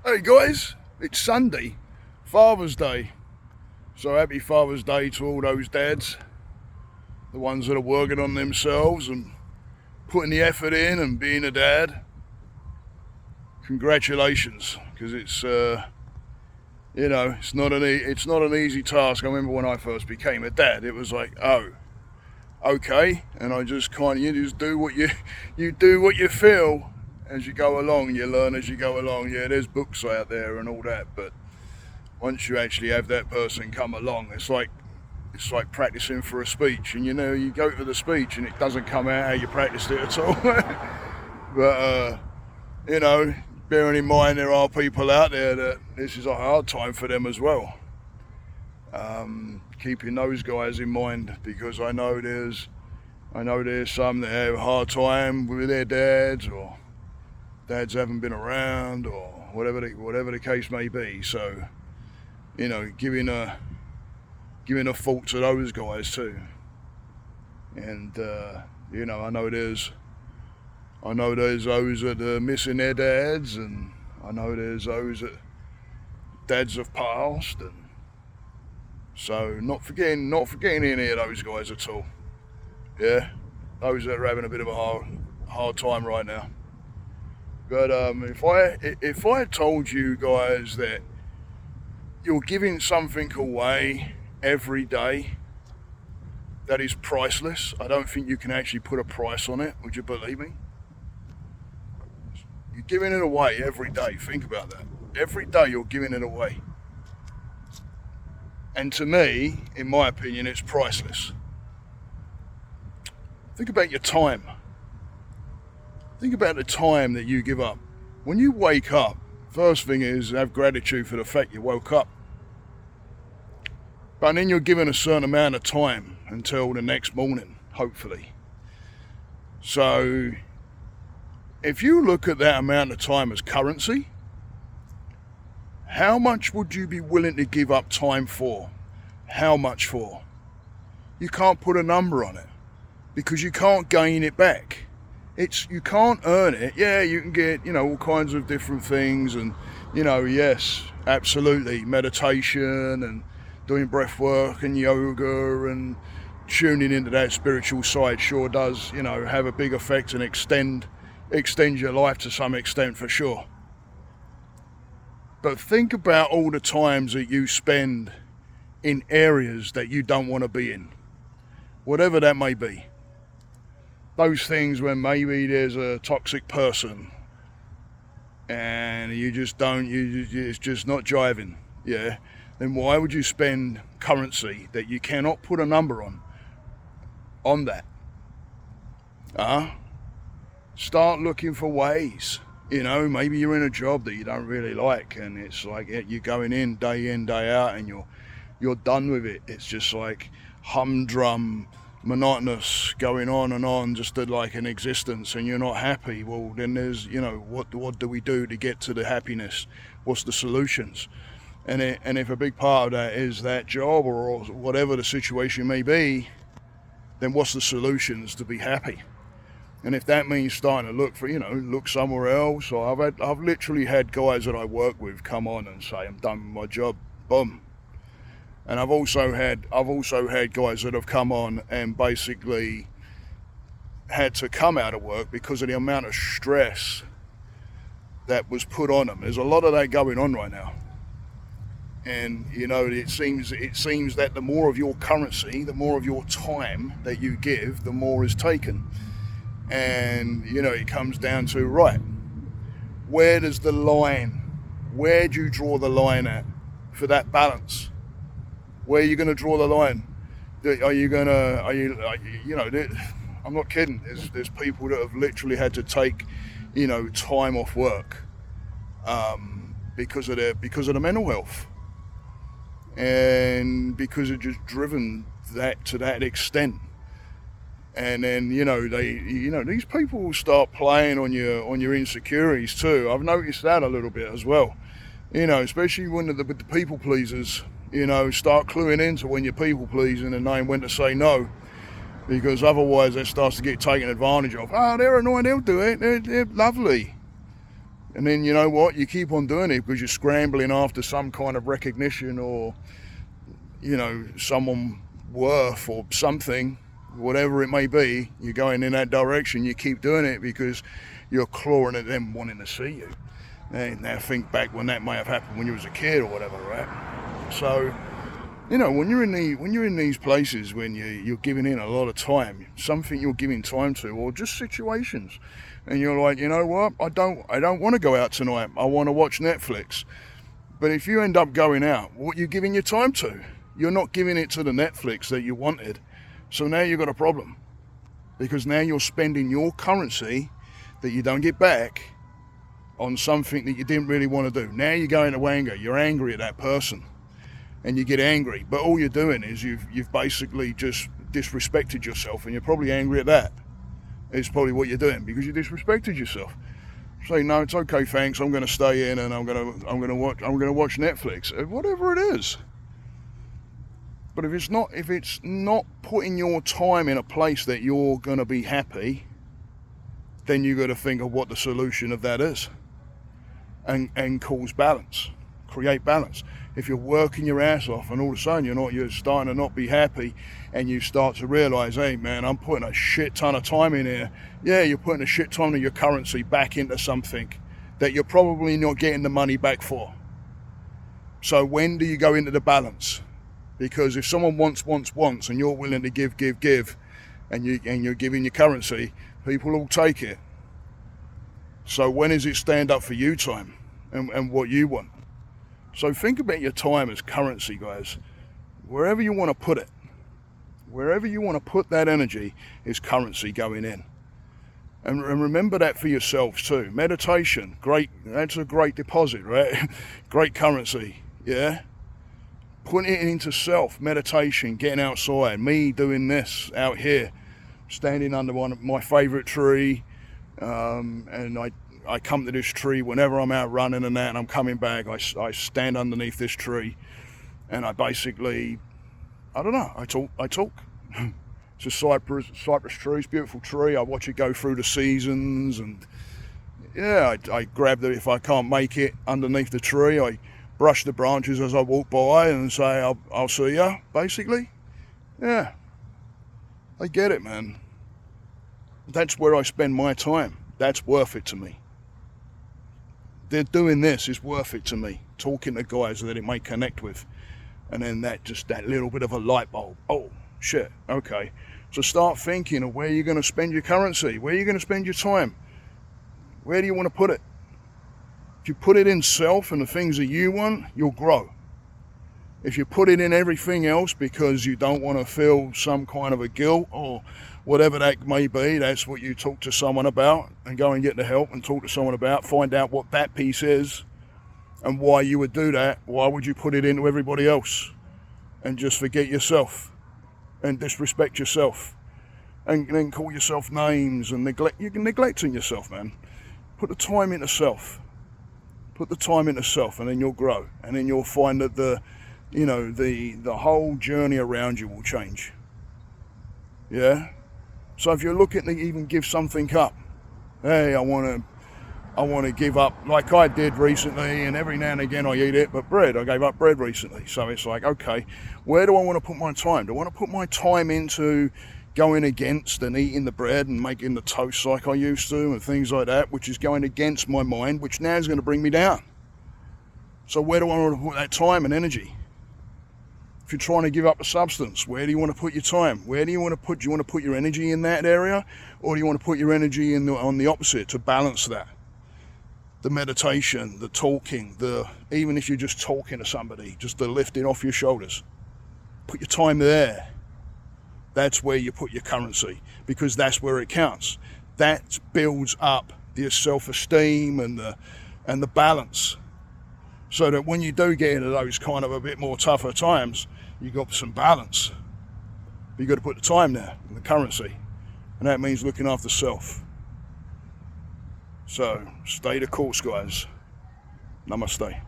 Hey guys, it's Sunday, Father's Day. So happy Father's Day to all those dads, the ones that are working on themselves and putting the effort in and being a dad. Congratulations, because it's it's not an easy task. I remember when I first became a dad, it was like, oh, okay, and I just you just do what you do what you feel as you go along. You learn as you go along. Yeah, there's books out there and all that, but once you actually have that person come along, it's like practicing for a speech, and you go to the speech and it doesn't come out how you practiced it at all. But bearing in mind there are people out there that this is a hard time for them as well. Keeping those guys in mind, because I know there's some that have a hard time with their dads, or dads haven't been around, or whatever the case may be. So, giving a fault to those guys too. And I know there's those that are missing their dads, and I know there's those that dads have passed, and so not forgetting any of those guys at all. Yeah, those that are having a bit of a hard time right now. But if I told you guys that you're giving something away every day that is priceless, I don't think you can actually put a price on it. Would you believe me? You're giving it away every day. Think about that. Every day you're giving it away. And to me, in my opinion, it's priceless. Think about your time. Think about the time that you give up. When you wake up, first thing is have gratitude for the fact you woke up. But then you're given a certain amount of time until the next morning, hopefully. So if you look at that amount of time as currency, how much would you be willing to give up time for? How much for? You can't put a number on it, because you can't gain it back. You can't earn it. Yeah, you can get, all kinds of different things, and, yes, absolutely, meditation and doing breath work and yoga and tuning into that spiritual side sure does, have a big effect and extend your life to some extent, for sure. But think about all the times that you spend in areas that you don't want to be in, whatever that may be. Those things when maybe there's a toxic person and it's just not jiving, yeah, then why would you spend currency that you cannot put a number on that? Start looking for ways. Maybe you're in a job that you don't really like, and it's like you're going in, day out, and you're done with it. It's just like humdrum, monotonous, going on and on, just like an existence, and you're not happy. Well, then there's, what do we do to get to the happiness? What's the solutions? And if a big part of that is that job or whatever the situation may be, then what's the solutions to be happy? And if that means starting to look somewhere else, or I've literally had guys that I work with come on and say, I'm done with my job, boom. And I've also had guys that have come on and basically had to come out of work because of the amount of stress that was put on them. There's a lot of that going on right now. And it seems that the more of your currency, the more of your time that you give, the more is taken. And it comes down to, right, where do you draw the line at for that balance? Where are you going to draw the line? I'm not kidding. There's people that have literally had to take, time off work, because of the mental health, and because it's just driven that to that extent. And then these people will start playing on your insecurities too. I've noticed that a little bit as well. Especially when the people pleasers. Start cluing into when you're people pleasing and knowing when to say no, because otherwise that starts to get taken advantage of. Oh, they're annoying, they'll do it, they're lovely. And then you know what? You keep on doing it because you're scrambling after some kind of recognition or, you know, someone worth or something, whatever it may be. You're going in that direction. You keep doing it because you're clawing at them wanting to see you. And now think back when that may have happened when you was a kid or whatever, right? So, you know, when you're in these places, when you're giving in a lot of time, something you're giving time to, or just situations, and you're like, you know what, I don't want to go out tonight. I want to watch Netflix. But if you end up going out, what you're giving your time to? You're not giving it to the Netflix that you wanted. So now you've got a problem, because now you're spending your currency that you don't get back on something that you didn't really want to do. Now you're going to anger. You're angry at that person, and you get angry. But all you're doing is you've basically just disrespected yourself, and you're probably angry at that. It's probably what you're doing because you disrespected yourself. Say, no, it's okay, thanks. I'm going to stay in, and I'm going to watch Netflix, whatever it is. But if it's not putting your time in a place that you're going to be happy, then you got to think of what the solution of that is. And cause balance, create balance. If you're working your ass off and all of a sudden you're starting to not be happy, and you start to realize, hey man, I'm putting a shit ton of time in here. Yeah, you're putting a shit ton of your currency back into something that you're probably not getting the money back for. So when do you go into the balance? Because if someone wants, and you're willing to give, and you're giving your currency, people will take it. So when is it stand up for you time and what you want? So think about your time as currency, guys. Wherever you want to put it, wherever you want to put that energy is currency going in. And remember that for yourselves too. Meditation, great, that's a great deposit, right? Great currency, yeah? Putting it into self, meditation, getting outside, me doing this out here, standing under one of my favourite tree, and I come to this tree whenever I'm out running and that, and I'm coming back, I stand underneath this tree, and I basically, I don't know, I talk. It's a cypress tree, it's a beautiful tree. I watch it go through the seasons, and yeah, I grab it if I can't make it underneath the tree. I brush the branches as I walk by and say, I'll see ya, basically. Yeah, I get it, man. That's where I spend my time. That's worth it to me. They're doing this is worth it to me. Talking to guys that it may connect with. And then that little bit of a light bulb. Oh, shit, okay. So start thinking of where you're going to spend your currency. Where you're going to spend your time. Where do you want to put it? If you put it in self and the things that you want, you'll grow. If you put it in everything else because you don't want to feel some kind of a guilt or whatever that may be, that's what you talk to someone about and go and get the help and talk to someone about, find out what that piece is and why you would do that. Why would you put it into everybody else and just forget yourself and disrespect yourself and then call yourself names and you're neglecting yourself, man. Put the time into self. Put the time into self, and then you'll grow, and then you'll find that the whole journey around you will change. Yeah. So if you're looking to even give something up, hey, I want to give up, like I did recently, and every now and again I eat it, but bread, I gave up bread recently. So it's like, okay, where do I want to put my time? Do I want to put my time into going against and eating the bread and making the toast like I used to and things like that, which is going against my mind, which now is going to bring me down? So where do I want to put that time and energy? If you're trying to give up a substance, where do you want to put your time? Where do you want to put your energy in that area, or do you want to put your energy on the opposite to balance that? The meditation, the talking, even if you're just talking to somebody, just the lifting off your shoulders. Put your time there. That's where you put your currency, because that's where it counts. That builds up your self-esteem and the balance, so that when you do get into those kind of a bit more tougher times, you got some balance. But you got to put the time there and the currency, and that means looking after self. So stay the course, guys. Namaste.